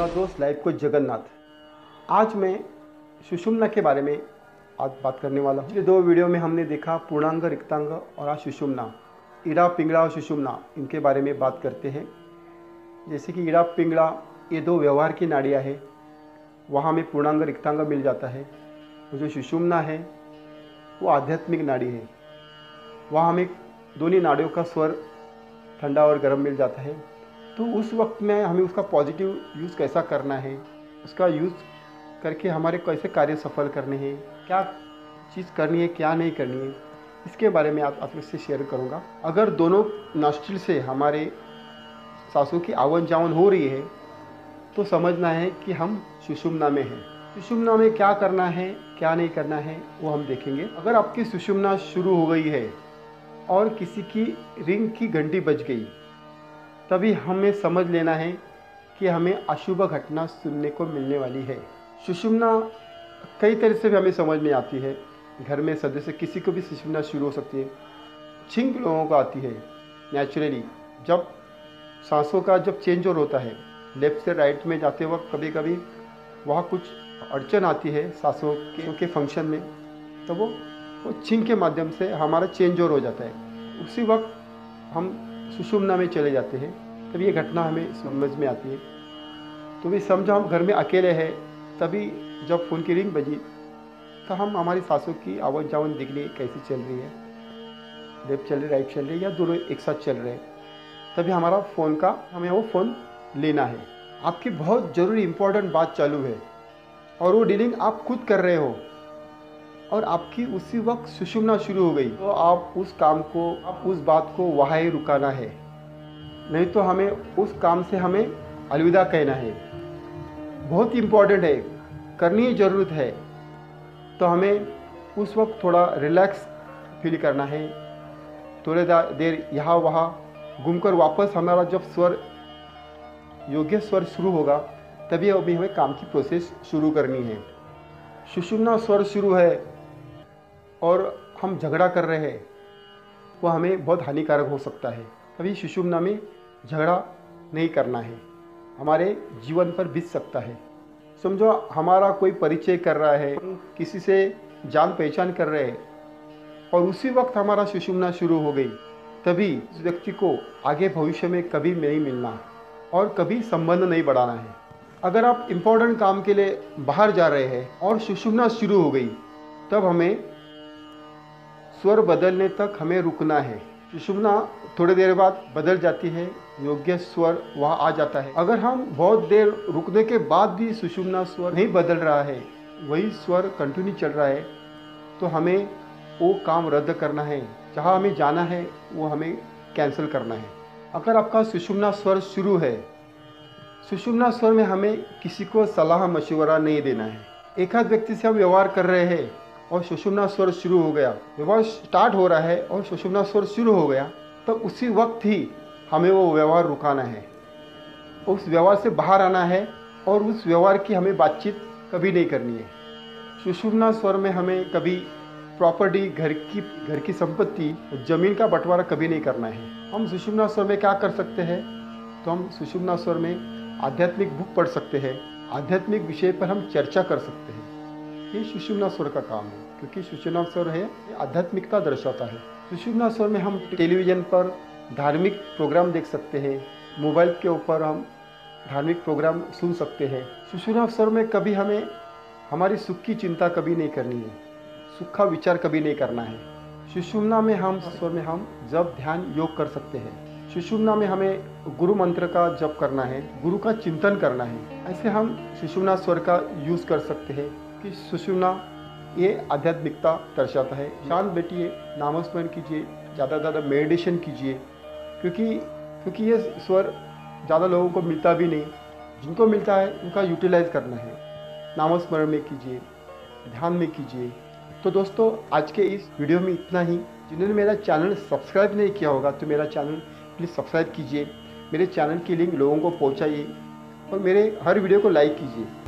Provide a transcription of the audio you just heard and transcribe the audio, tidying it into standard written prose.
मेरा दोस्त लाइफ को जगन्नाथ। आज मैं सुषुम्ना के बारे में आज बात करने वाला हूँ। पिछले दो वीडियो में हमने देखा पूर्णांग, रिक्तांग और आज सुषुम्ना। इड़ा, पिंगला और सुषुम्ना, इनके बारे में बात करते हैं। जैसे कि इड़ा, पिंगला ये दो व्यवहार की नाड़ियाँ हैं, वहाँ में पूर्णांग, रिक्तांग मिल जाता है। और जो सुषुम्ना है वो आध्यात्मिक नाड़ी है, वहाँ हमें दोनों नाड़ियों का स्वर ठंडा और गर्म मिल जाता है। तो उस वक्त में हमें उसका पॉजिटिव यूज़ कैसा करना है, उसका यूज़ करके हमारे कैसे कार्य सफल करने हैं, क्या चीज़ करनी है क्या नहीं करनी है, इसके बारे में आपसे शेयर करूँगा। अगर दोनों नॉस्ट्रिल से हमारे सांसों की आवन जावन हो रही है तो समझना है कि हम सुषुम्ना में हैं। सुषुम्ना में क्या करना है क्या नहीं करना है वो हम देखेंगे। अगर आपकी सुषुम्ना शुरू हो गई है और किसी की रिंग की घंटी बज गई, तभी हमें समझ लेना है कि हमें अशुभ घटना सुनने को मिलने वाली है। सुषुम्ना कई तरह से भी हमें समझ में आती है। घर में सदस्य किसी को भी सुषुम्ना शुरू हो सकती है। छिंक लोगों को आती है नेचुरली, जब सांसों का जब चेंज ओवर होता है, लेफ्ट से राइट में जाते वक्त कभी कभी वहाँ कुछ अड़चन आती है सांसों के फंक्शन में, तो वो छिंक के माध्यम से हमारा चेंज ओवर हो जाता है। उसी वक्त हम सुषुम्ना में चले जाते हैं, तब ये घटना हमें समझ में आती है। तो भी समझो हम घर में अकेले हैं, तभी जब फ़ोन की रिंग बजी तो हम हमारी सांसों की आवाज़ जावन दिखनी कैसी चल रही है, लेफ्ट चल रही राइट चल रही है या दोनों एक साथ चल रहे हैं, तभी हमारा फ़ोन का हमें वो फ़ोन लेना है। आपकी बहुत ज़रूरी इम्पोर्टेंट बात चालू है और वो डीलिंग आप खुद कर रहे हो और आपकी उसी वक्त सुषुम्ना शुरू हो गई, तो आप उस काम को, आप उस बात को वहाँ ही रुकाना है, नहीं तो हमें उस काम से हमें अलविदा कहना है। बहुत इम्पोर्टेंट है, करनी ज़रूरत है, तो हमें उस वक्त थोड़ा रिलैक्स फील करना है। थोड़ी देर यहाँ वहाँ घूमकर वापस हमारा जब स्वर, योग्य स्वर शुरू होगा, तभी अभी हमें काम की प्रोसेस शुरू करनी है। सुषुम्ना स्वर शुरू है और हम झगड़ा कर रहे हैं, वो हमें बहुत हानिकारक हो सकता है। कभी सुषुम्ना में झगड़ा नहीं करना है, हमारे जीवन पर बीत सकता है। समझो हमारा कोई परिचय कर रहा है, किसी से जान पहचान कर रहे हैं और उसी वक्त हमारा सुषुम्ना शुरू हो गई, तभी उस व्यक्ति को आगे भविष्य में कभी नहीं मिलना और कभी संबंध नहीं बढ़ाना है। अगर आप इम्पोर्टेंट काम के लिए बाहर जा रहे हैं और सुषुम्ना शुरू हो गई, तब हमें स्वर बदलने तक हमें रुकना है। सुषुम्ना थोड़ी देर बाद बदल जाती है, योग्य स्वर वहाँ आ जाता है। अगर हम बहुत देर रुकने के बाद भी सुषुम्ना स्वर नहीं बदल रहा है, वही स्वर कंटिन्यू चल रहा है, तो हमें वो काम रद्द करना है। जहाँ हमें जाना है वो हमें कैंसिल करना है। अगर आपका सुषुम्ना स्वर शुरू है, सुषुम्ना स्वर में हमें किसी को सलाह मशवरा नहीं देना है। एक आध व्यक्ति से हम व्यवहार कर रहे हैं और सुषुम्ना स्वर शुरू हो गया, व्यवहार स्टार्ट हो रहा है और सुषुम्ना स्वर शुरू हो गया, तो उसी वक्त ही हमें वो व्यवहार रुकाना है, उस व्यवहार से बाहर आना है और उस व्यवहार की हमें बातचीत कभी नहीं करनी है। सुषुम्ना स्वर में हमें कभी प्रॉपर्टी, घर की संपत्ति, जमीन का बंटवारा कभी नहीं करना है। हम सुषुम्ना स्वर में क्या कर सकते हैं, तो हम सुषुम्ना स्वर में आध्यात्मिक बुक पढ़ सकते हैं, आध्यात्मिक विषय पर हम चर्चा कर सकते हैं। ये सुषुम्ना स्वर का काम है, क्योंकि सुषुम्ना स्वर है ये आध्यात्मिकता दर्शाता है। सुषुम्ना स्वर में हम टेलीविज़न पर धार्मिक प्रोग्राम देख सकते हैं, मोबाइल के ऊपर हम धार्मिक प्रोग्राम सुन सकते हैं। सुषुम्ना स्वर में कभी हमें हमारी सुख की चिंता कभी नहीं करनी है, सुख का विचार कभी नहीं करना है। सुषुम्ना में हम स्वर में हम जप, ध्यान, योग कर सकते हैं। सुषुम्ना में हमें गुरु मंत्र का जप करना है, गुरु का चिंतन करना है। ऐसे हम सुषुम्ना स्वर का यूज़ कर सकते हैं कि सुषुम्ना ये आध्यात्मिकता दर्शाता है। शांत बैठिए, नामस्मरण कीजिए, ज़्यादा ज़्यादा मेडिटेशन कीजिए, क्योंकि ये स्वर ज़्यादा लोगों को मिलता भी नहीं। जिनको मिलता है उनका यूटिलाइज करना है। नामस्मरण में कीजिए, ध्यान में कीजिए। तो दोस्तों, आज के इस वीडियो में इतना ही। जिन्होंने मेरा चैनल सब्सक्राइब नहीं किया होगा तो मेरा चैनल प्लीज़ सब्सक्राइब कीजिए, मेरे चैनल की लिंक लोगों को पहुंचाइए और मेरे हर वीडियो को लाइक कीजिए।